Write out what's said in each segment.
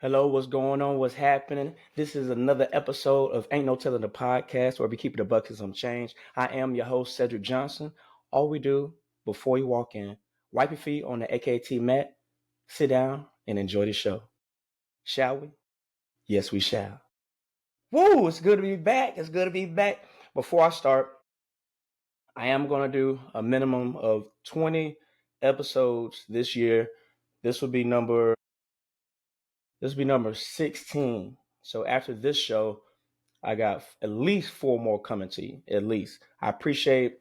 Hello, what's going on? What's happening? This is another episode of Ain't No Telling the Podcast where we keep the buckets on change. I am your host, Cedric Johnson. All we do before you walk in, wipe your feet on the AKT mat, sit down, and enjoy the show. Shall we? Yes, we shall. Woo! It's good to be back. It's good to be back. Before I start, I am going to do a minimum of 20 episodes this year. This will be number 16. So after this show, I got at least 4 more coming to you. At least. I appreciate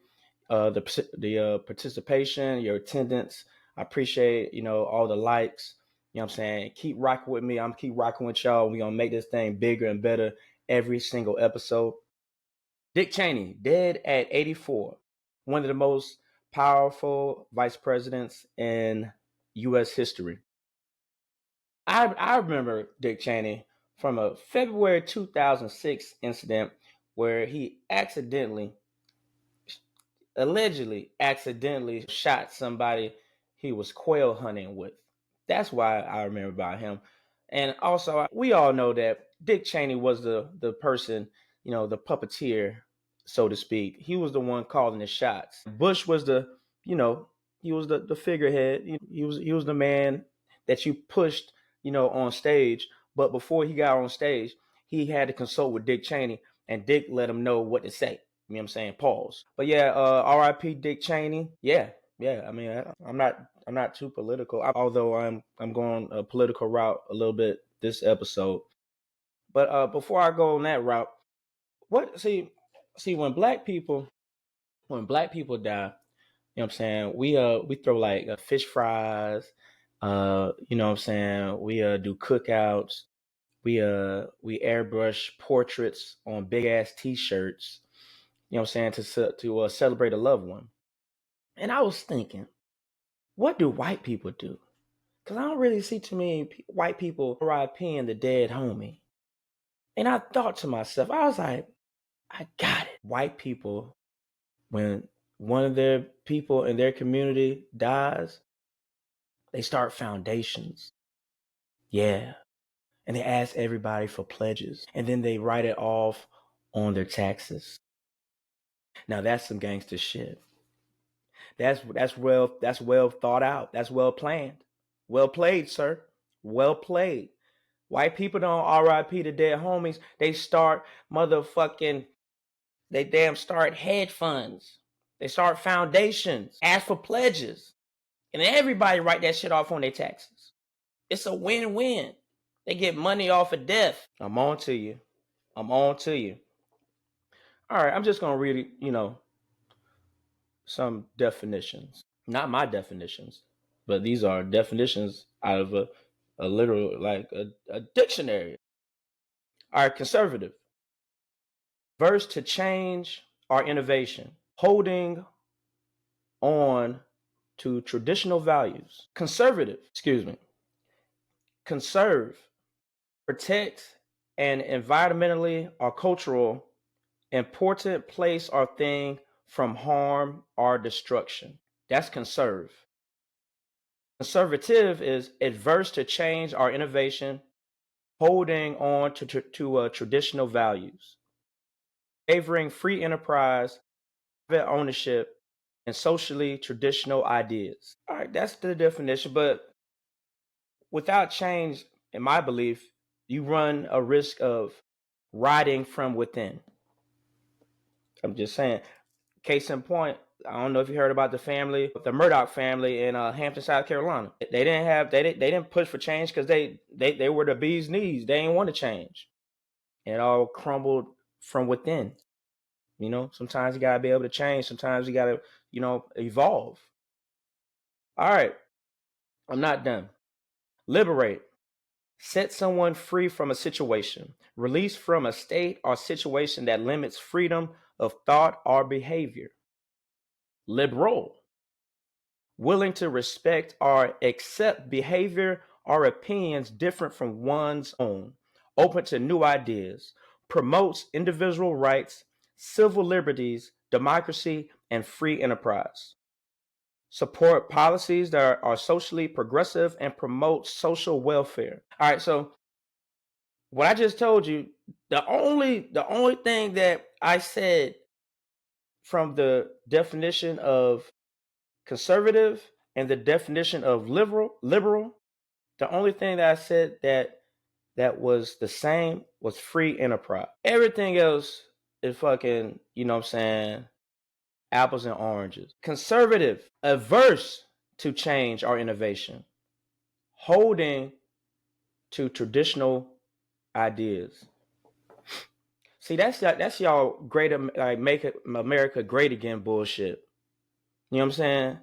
the participation, your attendance. I appreciate all the likes. You know what I'm saying? Keep rocking with me. I'm keep rocking with y'all. We're gonna make this thing bigger and better every single episode. Dick Cheney, dead at 84. One of the most powerful vice presidents in U.S. history. I remember Dick Cheney from a February 2006 incident where he allegedly accidentally shot somebody he was quail hunting with. That's why I remember about him. And also, we all know that Dick Cheney was the person, the puppeteer, so to speak. He was the one calling the shots. Bush was he was the figurehead. He was the man that you pushed, on stage. But before he got on stage, he had to consult with Dick Cheney, and Dick let him know what to say. You know what I'm saying? Pause. But yeah, R.I.P. Dick Cheney. Yeah. I mean, I'm not too political, although I'm going a political route a little bit this episode. But before I go on that route, what see when black people die, you know what I'm saying? We throw like fish fries, you know what I'm saying? We do cookouts. We airbrush portraits on big ass t-shirts. You know what I'm saying, to celebrate a loved one. And I was thinking, what do white people do? Because I don't really see too many white people RIPing the dead homie. And I thought to myself, I was like, I got it. White people, when one of their people in their community dies, they start foundations. Yeah. And they ask everybody for pledges. And then they write it off on their taxes. Now that's some gangster shit. That's well thought out. That's well planned. Well played, sir. Well played. White people don't RIP the dead homies. They start they damn start hedge funds. They start foundations. Ask for pledges. And everybody write that shit off on their taxes. It's a win-win. They get money off of death. I'm on to you. All right, I'm just gonna read, some definitions. Not my definitions, but these are definitions out of a literal, like a dictionary. All right, conservative. Verse to change or innovation. Holding on to traditional values. Conservative, conserve, protect an environmentally or cultural important place or thing from harm or destruction. That's conserve. Conservative is adverse to change or innovation, holding on to traditional values, favoring free enterprise, private ownership, and socially traditional ideas. All right, that's the definition. But without change, in my belief, you run a risk of rotting from within. I'm just saying. Case in point, I don't know if you heard about the Murdoch family in Hampton, South Carolina. They didn't push for change because they were the bee's knees. They didn't want to change. It all crumbled from within. Sometimes you gotta be able to change. Sometimes you gotta, evolve. All right, I'm not done. Liberate. Set someone free from a situation. Release from a state or situation that limits freedom of thought or behavior. Liberal. Willing to respect or accept behavior or opinions different from one's own. Open to new ideas. Promotes individual rights, civil liberties, democracy, and free enterprise. Support policies that are socially progressive and promote social welfare. All right, so What I just told you, the only thing that I said from the definition of conservative and the definition of liberal, the only thing that I said that was the same was free enterprise. Everything else is fucking, you know what I'm saying, apples and oranges. Conservative, averse to change or innovation, holding to traditional ideas. See, that's y'all great, like make America great again bullshit. You know what I'm saying?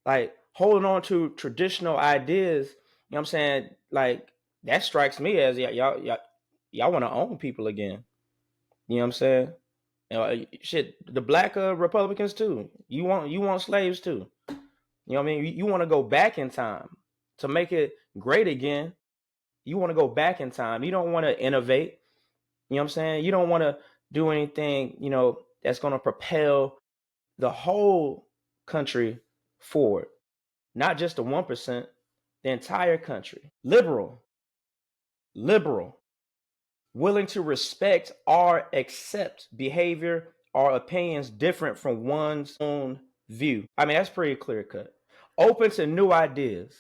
Like holding on to traditional ideas. You know what I'm saying? Like that strikes me as y'all want to own people again. You know what I'm saying? You know, shit, the black Republicans too. You want slaves too. You know what I mean? You want to go back in time to make it great again. You want to go back in time. You don't want to innovate. You know what I'm saying? You don't want to do anything, that's going to propel the whole country forward. Not just the 1%, the entire country. Liberal, willing to respect or accept behavior or opinions different from one's own view. I mean, that's pretty clear cut. Open to new ideas.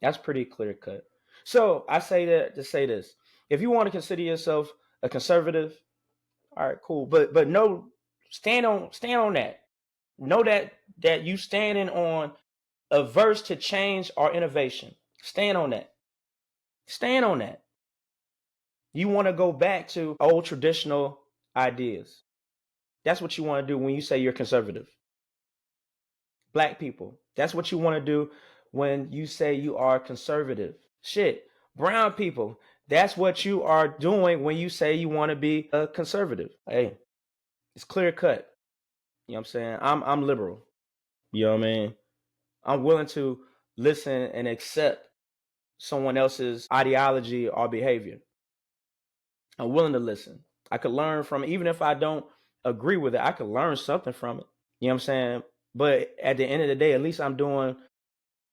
That's pretty clear cut. So I say that to say this: if you want to consider yourself a conservative, all right, cool. But no, stand on that. Know that you standing on averse to change or innovation. Stand on that. Stand on that. You want to go back to old traditional ideas. That's what you want to do when you say you're conservative. Black people, that's what you want to do when you say you are conservative. Shit. Brown people, that's what you are doing when you say you want to be a conservative. Hey, it's clear cut. You know what I'm saying? I'm liberal. You know what I mean? I'm willing to listen and accept someone else's ideology or behavior. I'm willing to listen. I could learn from it. Even if I don't agree with it, I could learn something from it. You know what I'm saying? But at the end of the day, at least I'm doing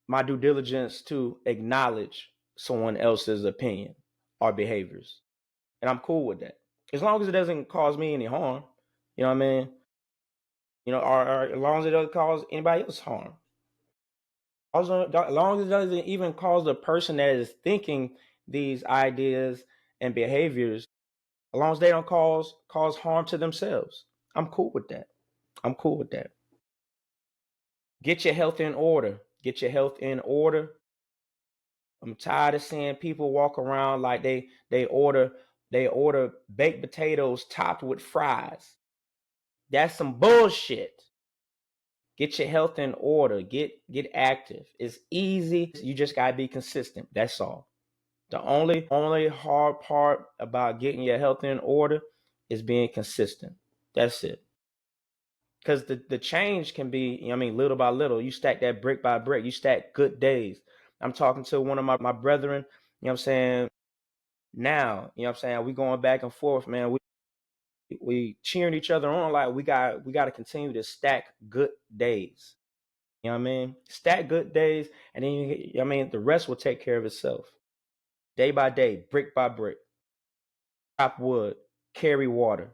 my due diligence to acknowledge someone else's opinion or behaviors. And I'm cool with that. As long as it doesn't cause me any harm. You know what I mean? Or as long as it doesn't cause anybody else harm. Also, as long as it doesn't even cause the person that is thinking these ideas and behaviors, as long as they don't cause harm to themselves, I'm cool with that. I'm cool with that. Get your health in order. Get your health in order. I'm tired of seeing people walk around like they order baked potatoes topped with fries. That's some bullshit. Get your health in order. Get active. It's easy. You just gotta be consistent. That's all. The only hard part about getting your health in order is being consistent. That's it. Because the change can be, little by little. You stack that brick by brick. You stack good days. I'm talking to one of my brethren, you know what I'm saying, now, you know what I'm saying, we going back and forth, man. We cheering each other on like we got to continue to stack good days. You know what I mean? Stack good days, and then the rest will take care of itself. Day by day, brick by brick. Chop wood, carry water.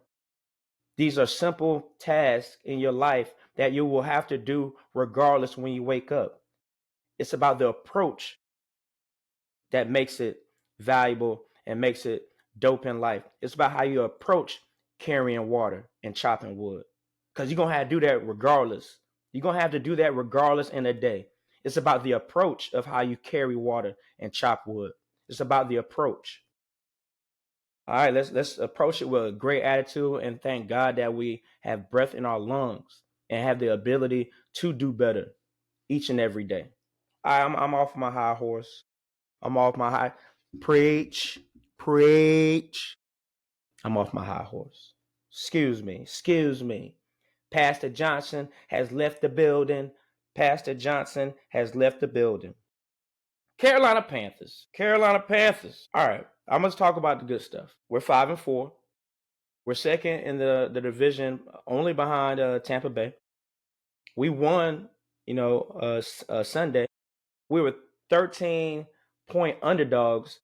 These are simple tasks in your life that you will have to do regardless when you wake up. It's about the approach that makes it valuable and makes it dope in life. It's about how you approach carrying water and chopping wood. Because you're going to have to do that regardless. You're going to have to do that regardless in a day. It's about the approach of how you carry water and chop wood. It's about the approach. All right, let's approach it with a great attitude and thank God that we have breath in our lungs and have the ability to do better each and every day. All right, I'm off my high horse. I'm off my high. Preach, preach. I'm off my high horse. Excuse me. Pastor Johnson has left the building. Pastor Johnson has left the building. Carolina Panthers. All right, I'm going to talk about the good stuff. We're 5-4. We're second in the division, only behind Tampa Bay. We won, Sunday. We were 13-point underdogs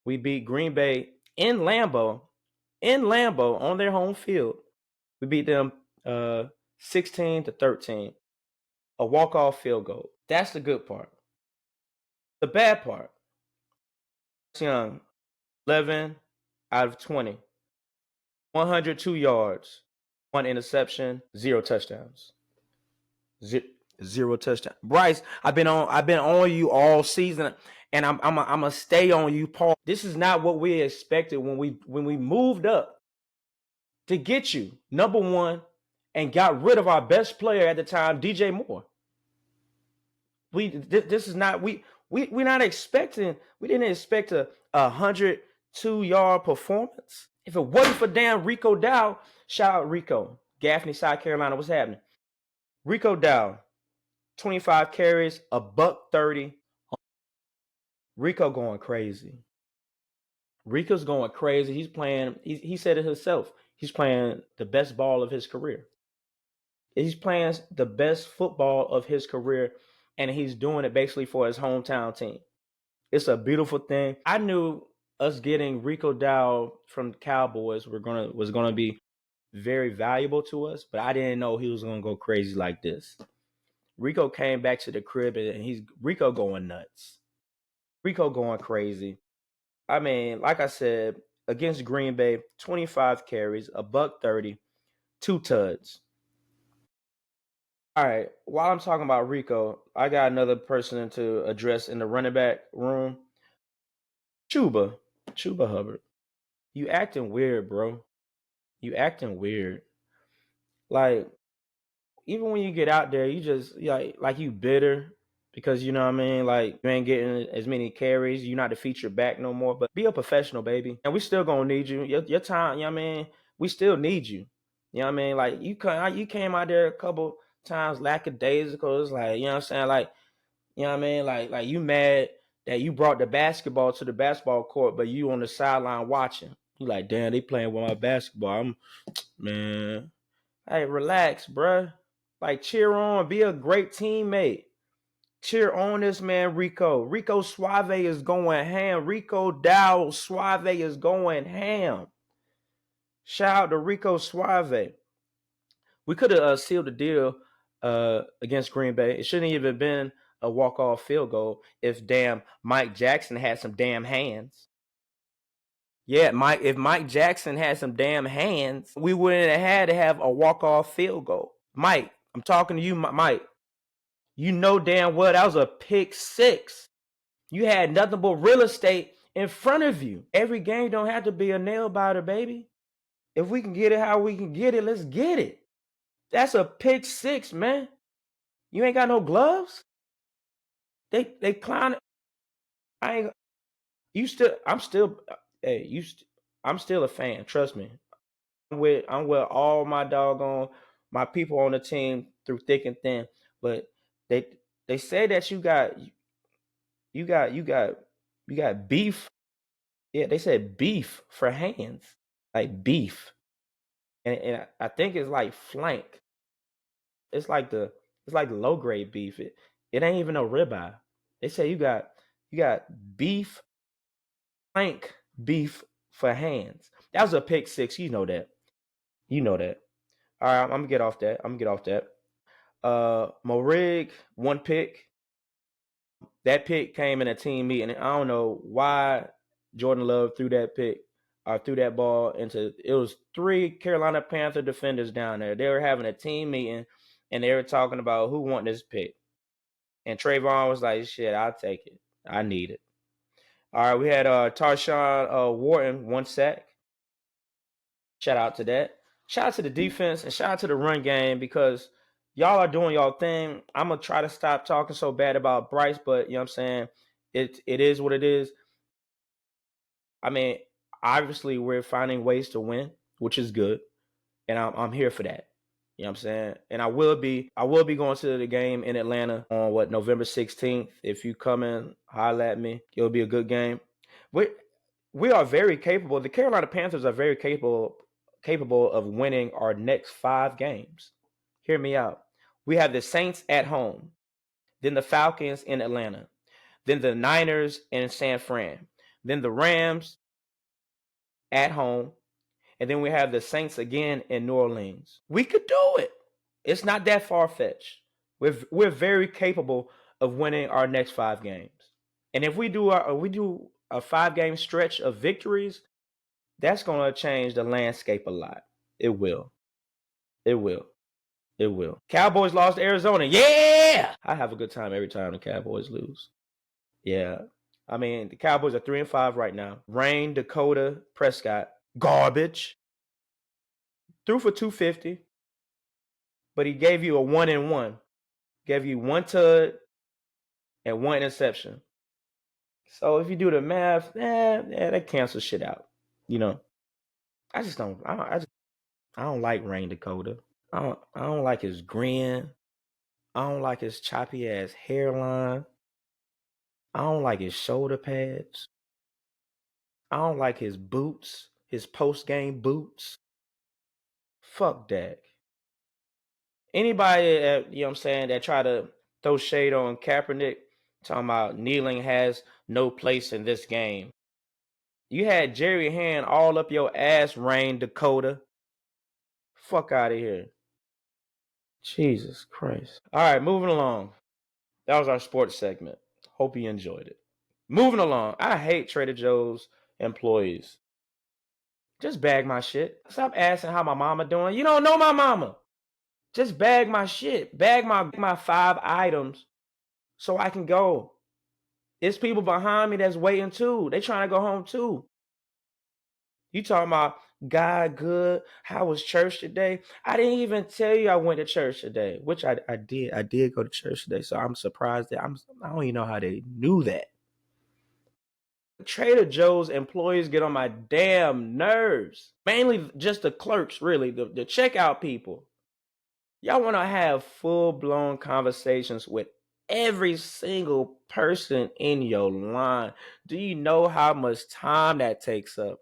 We beat Green Bay in Lambeau on their home field. We beat them 16-13. A walk-off field goal. That's the good part. The bad part, Young, 11 out of 20, 102 yards, one interception, zero touchdowns. Zero touchdown. Bryce, I've been on you all season, and I'm gonna stay on you, Paul. This is not what we expected when we moved up to get you number one and got rid of our best player at the time, DJ Moore. This is not we're not expecting. We didn't expect a 102-yard performance. If it wasn't for damn Rico Dow, shout out Rico, Gaffney, South Carolina. What's happening? Rico Dow, 25 carries, a buck 30. Rico going crazy. Rico's going crazy. He's playing. He said it himself. He's playing the best ball of his career. He's playing the best football of his career, and he's doing it basically for his hometown team. It's a beautiful thing. I knew us getting Rico Dow from the Cowboys was gonna be very valuable to us, but I didn't know he was gonna go crazy like this. Rico came back to the crib and he's Rico going nuts. Rico going crazy. I mean, like I said, against Green Bay, 25 carries, a buck 30, 2 tuds. All right. While I'm talking about Rico, I got another person to address in the running back room. Chuba Hubbard. You acting weird, bro. You acting weird. Like, even when you get out there, you just like you bitter because you know what I mean. Like you ain't getting as many carries. You're not the feature back no more. But be a professional, baby. And we still gonna need you. Your time, you know what I mean. We still need you. You know what I mean. Like you came out there a couple times lackadaisical. It's like you know what I'm saying. Like you know what I mean. Like you mad that you brought the basketball to the basketball court, but you on the sideline watching. You like, damn, they playing with my basketball. Man. Hey, relax, bruh. Like, cheer on. Be a great teammate. Cheer on this man, Rico. Rico Suave is going ham. Rico Dow Suave is going ham. Shout out to Rico Suave. We could have sealed the deal against Green Bay. It shouldn't even been a walk-off field goal if damn Mike Jackson had some damn hands. Yeah, if Mike Jackson had some damn hands, we wouldn't have had to have a walk-off field goal. Mike, I'm talking to you, Mike. You know damn well that was a pick six. You had nothing but real estate in front of you. Every game don't have to be a nail biter, baby. If we can get it how we can get it, let's get it. That's a pick six, man. You ain't got no gloves? They clowning. I ain't I'm still I'm still a fan, trust me. I'm with all my doggone my people on the team through thick and thin. But they say that you got beef. Yeah, they said beef for hands. Like beef. And I think it's like flank. It's like the low grade beef. It ain't even no ribeye. They say you got beef, flank beef for hands. That was a pick six. You know that. You know that. All right, I'm gonna get off that. Morig, one pick. That pick came in a team meeting. I don't know why Jordan Love threw that pick or threw that ball into. It was 3 Carolina Panther defenders down there. They were having a team meeting and they were talking about who won this pick. And Trayvon was like, "Shit, I'll take it. I need it." All right, we had Tarshawn Wharton, 1 sack. Shout out to that. Shout out to the defense and shout out to the run game because y'all are doing y'all thing. I'm gonna try to stop talking so bad about Bryce, but you know what I'm saying? It is what it is. I mean, obviously we're finding ways to win, which is good. And I'm here for that. You know what I'm saying? And I will be going to the game in Atlanta on November 16th. If you come in, holla at me. It'll be a good game. We are very capable. The Carolina Panthers are very capable of winning our next 5 games. Hear me out. We have the Saints at home, then the Falcons in Atlanta, then the Niners in San Fran, then the Rams at home, and then we have the Saints again in New Orleans. We could do it. It's not that far-fetched. We're very capable of winning our next 5 games. And if we do a 5-game stretch of victories, that's going to change the landscape a lot. It will. It will. It will. Cowboys lost to Arizona. Yeah! I have a good time every time the Cowboys lose. Yeah. I mean, the Cowboys are 3-5 right now. Rain, Dakota, Prescott, garbage. Threw for 250, but he gave you a 1-1. Gave you 1 tud and 1 interception. So if you do the math, that cancels shit out. You know, I don't like Rain Dakota. I don't like his grin. I don't like his choppy ass hairline. I don't like his shoulder pads. I don't like his boots, his post-game boots. Fuck Dak. Anybody that, you know what I'm saying, that try to throw shade on Kaepernick, talking about kneeling has no place in this game. You had Jerry Hand all up your ass, Rain Dakota. Fuck out of here. Jesus Christ. All right, moving along. That was our sports segment. Hope you enjoyed it. Moving along. I hate Trader Joe's employees. Just bag my shit. Stop asking how my mama doing. You don't know my mama. Just bag my shit. Bag my 5 items so I can go. It's people behind me that's waiting too. They trying to go home too. You talking about God good? How was church today? I didn't even tell you I went to church today, which I did. I did go to church today, so I'm surprised that I don't even know how they knew that. Trader Joe's employees get on my damn nerves. Mainly just the clerks, really, the checkout people. Y'all want to have full-blown conversations with every single person in your line. Do you know how much time that takes up?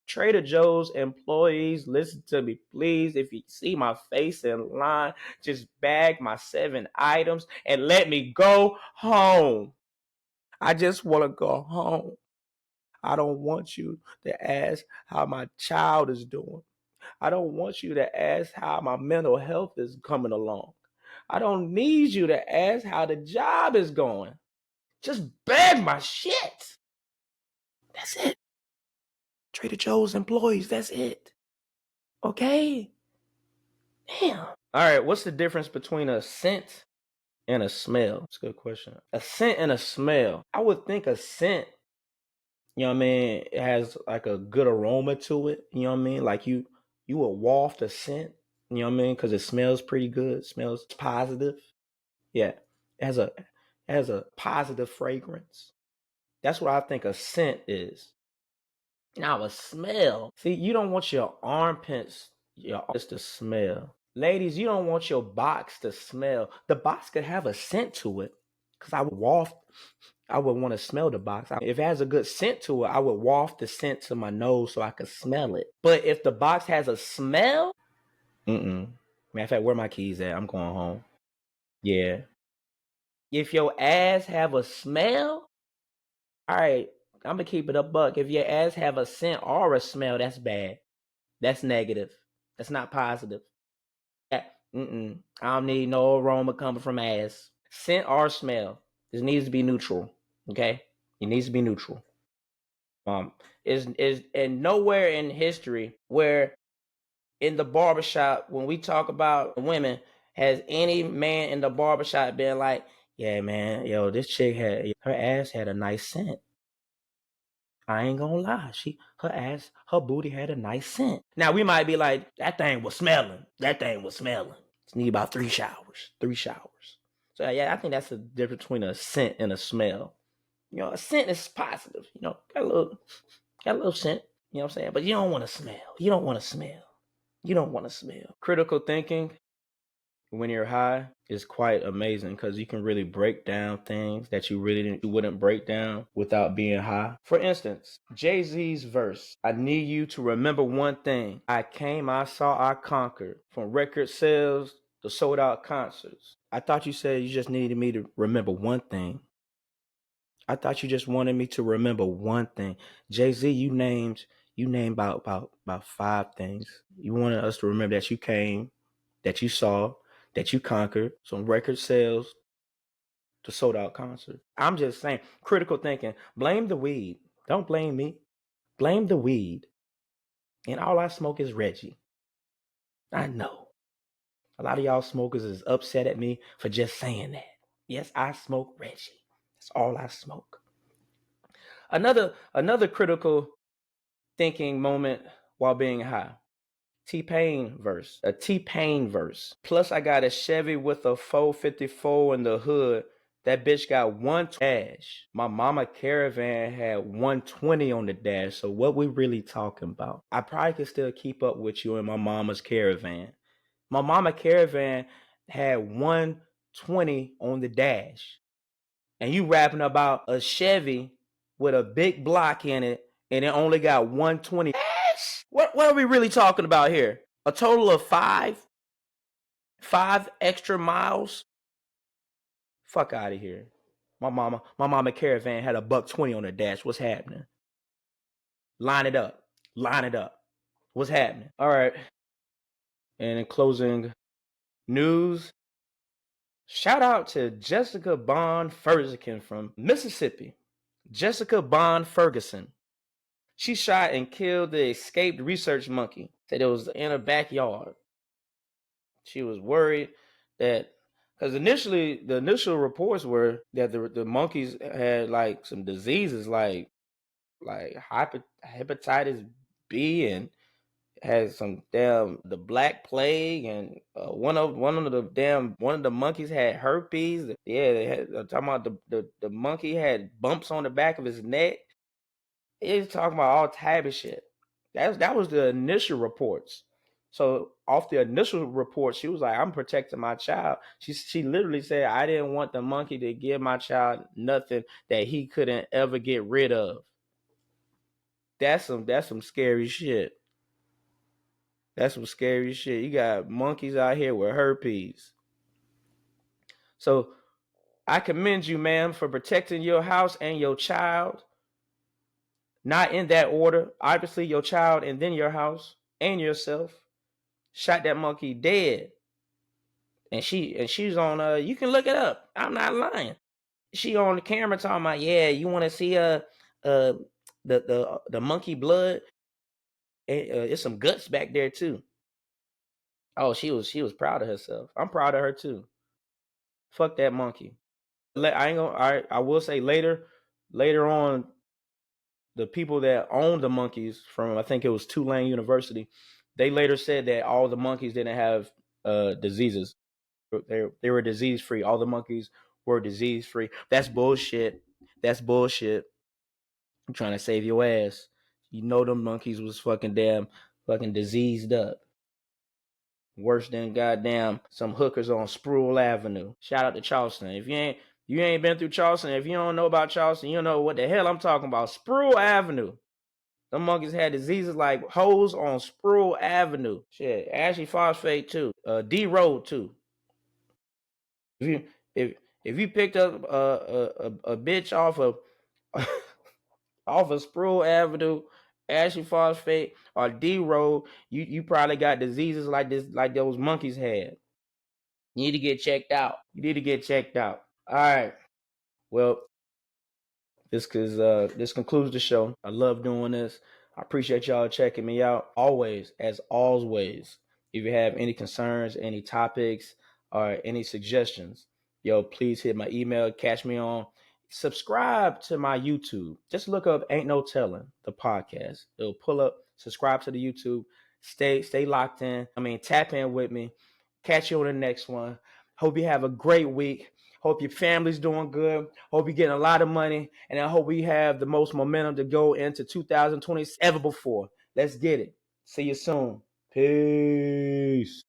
Trader Joe's employees, listen to me, please. If you see my face in line, just bag my 7 items and let me go home. I just want to go home. I don't want you to ask how my child is doing. I don't want you to ask how my mental health is coming along. I don't need you to ask how the job is going. Just bag my shit. That's it. Trader Joe's employees, that's it. Okay? Damn. All right, what's the difference between a scent and a smell? That's a good question. A scent and a smell. I would think a scent, you know what I mean, it has like a good aroma to it. You know what I mean? Like you will waft a scent, you know what I mean? Because it smells pretty good. It smells positive. Yeah. It has a positive fragrance. That's what I think a scent is. Now a smell. See, you don't want your armpits to smell. Ladies, you don't want your box to smell. The box could have a scent to it. Because I would want to smell the box. If it has a good scent to it, I would waft the scent to my nose so I could smell it. But if the box has a smell, matter of fact, where my keys at? I'm going home. Yeah. If your ass have a smell, all right, I'm gonna keep it a buck. If your ass have a scent or a smell, that's bad. That's negative. That's not positive. I don't need no aroma coming from ass. Scent or smell. This needs to be neutral. Okay? It needs to be neutral. Is and nowhere in history where in the barbershop, when we talk about women, has any man in the barbershop been like, yeah, man, yo, this chick her ass had a nice scent. I ain't gonna lie. Her booty had a nice scent. Now we might be like, that thing was smelling. It's need about 3 showers. 3 showers. So yeah, I think that's the difference between a scent and a smell. You know, a scent is positive. You know, got a little scent. You know what I'm saying? But you don't want to smell. You don't want to smell. Critical thinking when you're high is quite amazing because you can really break down things that you wouldn't break down without being high. For instance, Jay-Z's verse, I need you to remember one thing. I came, I saw, I conquered. From record sales to sold out concerts. I thought you said you just needed me to remember one thing. I thought you just wanted me to remember one thing. Jay-Z, you named about five things. You wanted us to remember that you came, that you saw, that you conquered, some record sales, the sold out concert. I'm just saying, critical thinking. Blame the weed. Don't blame me. Blame the weed. And all I smoke is Reggie. I know. A lot of y'all smokers is upset at me for just saying that. Yes, I smoke Reggie. That's all I smoke. Another critical thinking moment while being high. T-Pain verse. A T-Pain verse. Plus I got a Chevy with a 454 in the hood. That bitch got 120 dash. My mama Caravan had 120 on the dash. So what we really talking about? I probably could still keep up with you in my mama's Caravan. My mama Caravan had 120 on the dash. And you rapping about a Chevy with a big block in it and it only got 120 dash? What are we really talking about here? A total of five extra miles? Fuck out of here. My mama Caravan had a $120 on the dash. What's happening? Line it up. Line it up. What's happening? All right. And in closing news, shout out to Jessica Bond Ferguson from Mississippi. Jessica Bond Ferguson. She shot and killed the escaped research monkey. Said it was in her backyard. She was worried that, because initially the initial reports were that the monkeys had like some diseases like hepatitis B and had some damn the black plague and one of the monkeys had herpes. Yeah, they had talking about the monkey had bumps on the back of his neck. He's talking about all type of shit. That was the initial reports. So off the initial report, she was like, "I'm protecting my child." She literally said, "I didn't want the monkey to give my child nothing that he couldn't ever get rid of." That's some scary shit. That's some scary shit. You got monkeys out here with herpes. So I commend you, ma'am, for protecting your house and your child. Not in that order. Obviously, your child and then your house and yourself. Shot that monkey dead. And she's on you can look it up. I'm not lying. She on the camera talking about, yeah, you want to see the monkey blood? It's some guts back there too. Oh, she was proud of herself. I'm proud of her too. Fuck that monkey. I ain't gonna. I will say later on, the people that owned the monkeys from I think it was Tulane University, they later said that all the monkeys didn't have diseases. They were disease free. All the monkeys were disease free. That's bullshit. That's bullshit. I'm trying to save your ass. You know them monkeys was fucking diseased up. Worse than goddamn some hookers on Sproul Avenue. Shout out to Charleston. If you ain't been through Charleston, if you don't know about Charleston, you don't know what the hell I'm talking about. Sproul Avenue. Them monkeys had diseases like hoes on Sproul Avenue. Shit, Ashley Phosphate too. D Road too. If you if you picked up a bitch off of off of Sproul Avenue, Ashley Phosphate, or D Road, you probably got diseases like this, like those monkeys had. You need to get checked out. You need to get checked out. All right. Well, this concludes the show. I love doing this. I appreciate y'all checking me out. Always, as always, if you have any concerns, any topics, or any suggestions, please hit my email, catch me on. Subscribe to my YouTube. Just look up Ain't No Telling, the podcast. It'll pull up, subscribe to the YouTube. Stay locked in. Tap in with me. Catch you on the next one. Hope you have a great week. Hope your family's doing good. Hope you're getting a lot of money. And I hope we have the most momentum to go into 2020 ever before. Let's get it. See you soon. Peace.